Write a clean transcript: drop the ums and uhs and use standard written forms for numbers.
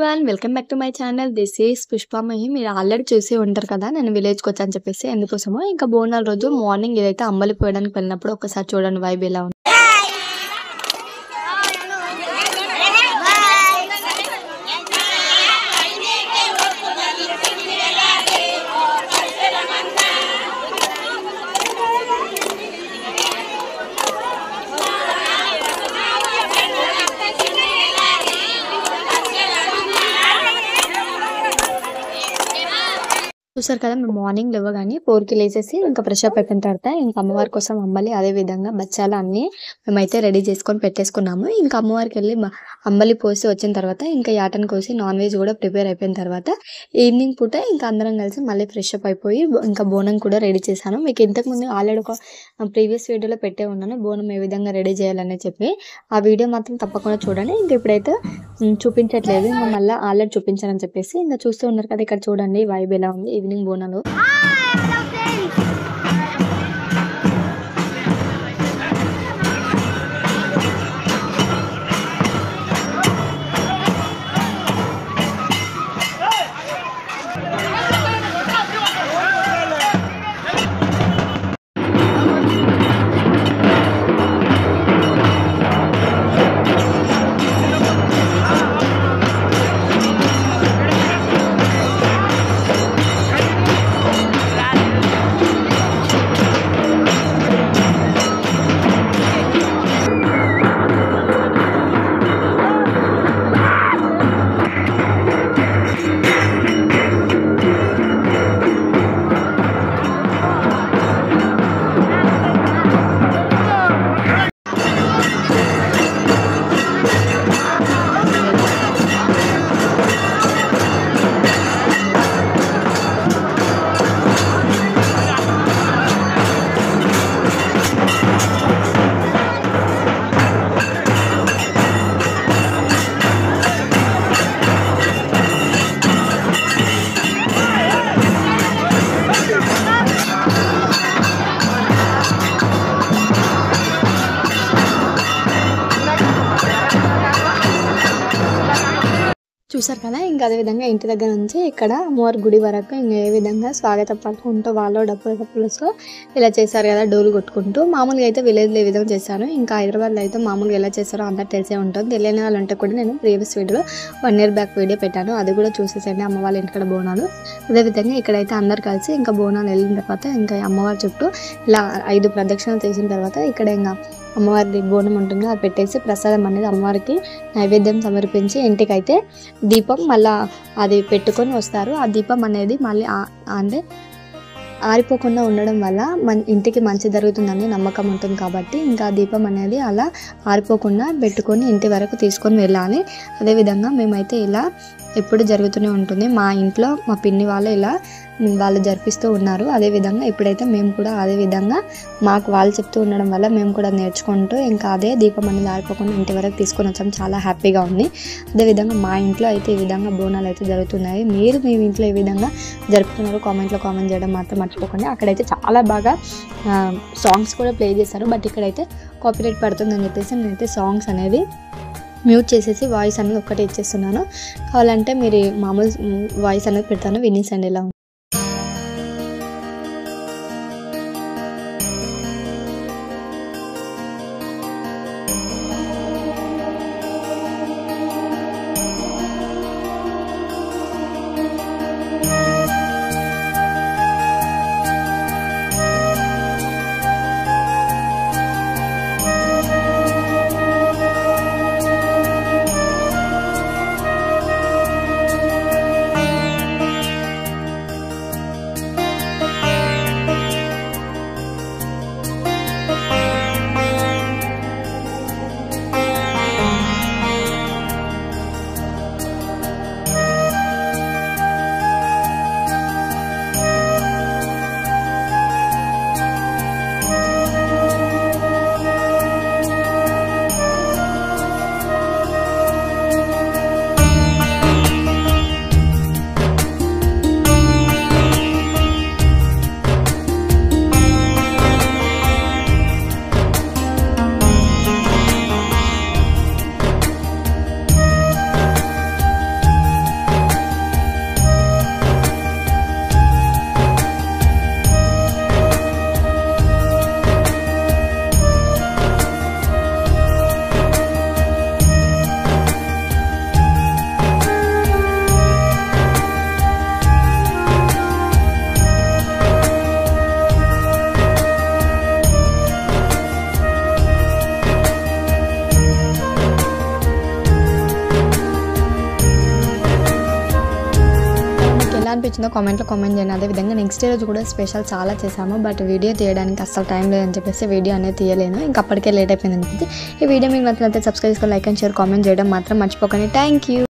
Everyone welcome back to my channel. This is Pushpamahi. మీరు already చూసి ఉంటారు కదా, నేను విలేజ్కి వచ్చాను చెప్పేసి. ఎందుకోసమో ఇంకా బోనాల రోజు మార్నింగ్ ఏదైతే అంబలి పోయడానికి వెళ్ళినప్పుడు ఒకసారి చూడండి వైబ్ ఎలా ఉంది. చూసారు కదా, మేము మార్నింగ్ లేవగానే 4కి లేచేసి ఇంకా ఫ్రెష్ అప్ అయిపోయిన తర్వాత ఇంకా అమ్మవారి కోసం అంబలి అదే విధంగా బచ్చాలు అన్నీ మేమైతే రెడీ చేసుకొని పెట్టేసుకున్నాము. ఇంకా అమ్మవారికి వెళ్ళి అంబలి పోసి వచ్చిన తర్వాత ఇంకా యాటన్ కోసి నాన్ వెజ్ కూడా ప్రిపేర్ అయిపోయిన తర్వాత ఈవినింగ్ పూట ఇంకా అందరం కలిసి మళ్ళీ ఫ్రెష్ అప్ అయిపోయి ఇంకా బోనం కూడా రెడీ చేశాను. మీకు ఇంతకుముందు ఆల్రెడీ ఒక ప్రీవియస్ వీడియోలో పెట్టే ఉన్నాను బోనం ఏ విధంగా రెడీ చేయాలని చెప్పి. ఆ వీడియో మాత్రం తప్పకుండా చూడండి. ఇంక ఇప్పుడైతే చూపించట్లేదు, ఇంకా మళ్ళీ ఆల్రెడీ చూపించానని చెప్పేసి ఇంకా చూస్తూ ఉన్నారు కదా. ఇక్కడ చూడండి వైబ్ ఎలా ఉంది ఈవినింగ్ బోనాలు. చూసారు కదా, ఇంకా అదేవిధంగా ఇంటి దగ్గర నుంచి ఇక్కడ అమ్మవారి గుడి వరకు ఇంకా ఏ విధంగా స్వాగతం పలుకుంటూ వాళ్ళు డప్పులతో ఇలా చేశారు కదా, డోలు కొట్టుకుంటూ. మామూలుగా అయితే విలేజ్లో ఏ విధంగా చేశాను, ఇంకా హైదరాబాద్లో అయితే మామూలుగా ఎలా చేస్తారో అందరు తెలిసే ఉంటుంది. తెలియని వాళ్ళు ఉంటే కూడా నేను ప్రీవియస్ వీడియోలో 1 year బ్యాక్ వీడియో పెట్టాను, అది కూడా చూసేసండి. అమ్మ వాళ్ళ ఇంటికాడ బోనాలు అదేవిధంగా ఇక్కడైతే అందరు కలిసి ఇంకా బోనాలు వెళ్ళిన తర్వాత ఇంకా అమ్మవారి చుట్టూ ఇలా 5 ప్రదక్షిణలు చేసిన తర్వాత ఇక్కడ ఇంకా అమ్మవారి బోనం ఉంటుంది, అది పెట్టేసి ప్రసాదం అనేది అమ్మవారికి నైవేద్యం సమర్పించి ఇంటికైతే దీపం మళ్ళీ అది పెట్టుకొని వస్తారు. ఆ దీపం అనేది మళ్ళీ అంటే ఆరిపోకుండా ఉండడం వల్ల ఇంటికి మంచి జరుగుతుందని నమ్మకం ఉంటుంది కాబట్టి ఇంకా దీపం అనేది అలా ఆరిపోకుండా పెట్టుకొని ఇంటి వరకు తీసుకొని వెళ్ళాలి. అదేవిధంగా మేమైతే ఇలా ఎప్పుడు జరుగుతూనే ఉంటుంది. మా ఇంట్లో మా పిన్ని వాళ్ళు ఇలా వాళ్ళు జరిపిస్తూ ఉన్నారు. అదేవిధంగా ఇప్పుడైతే మేము కూడా అదే విధంగా మాకు వాళ్ళు చెప్తూ ఉండడం వల్ల మేము కూడా నేర్చుకుంటూ ఇంకా అదే దీపం అనేది ఆరిపోకుండా ఇంటి వరకు తీసుకొని వచ్చాము. చాలా హ్యాపీగా ఉంది. అదేవిధంగా మా ఇంట్లో అయితే ఈ విధంగా బోనాలు అయితే జరుగుతున్నాయి. మీరు మీ ఇంట్లో ఏ విధంగా జరుపుతున్నారు కామెంట్లో కామెంట్ చేయడం మాత్రం మర్చిపోకండి. అక్కడైతే చాలా బాగా సాంగ్స్ కూడా ప్లే చేశారు, బట్ ఇక్కడైతే కాపీరైట్ పడుతుందని చెప్పేసి నేనైతే సాంగ్స్ అనేది మ్యూట్ చేసేసి వాయిస్ అనేది ఒక్కటే ఇచ్చేస్తున్నాను. కావాలంటే మీరు మామూలు వాయిస్ అనేది పెడతాను, వినేసండి ఇలా. అనిపించిందో కామెంట్లో కామెంట్ చేయండి. అదేవిధంగా నెక్స్ట్ డే రోజు కూడా స్పెషల్ చాలా చేశాము, బట్ వీడియో తీయడానికి అస్సలు టైం లేదని చెప్పేసి వీడియో అనేది తీయలేను. ఇంకా అప్పటికే లేట్ అయిపోయిందని చెప్పి ఈ వీడియో మీకు నచ్చినట్లయితే సబ్స్క్రైబ్ చేసుకొని లైక్ అండ్ షేర్ కామెంట్ చేయడం మాత్రం మర్చిపోకండి. Thank you.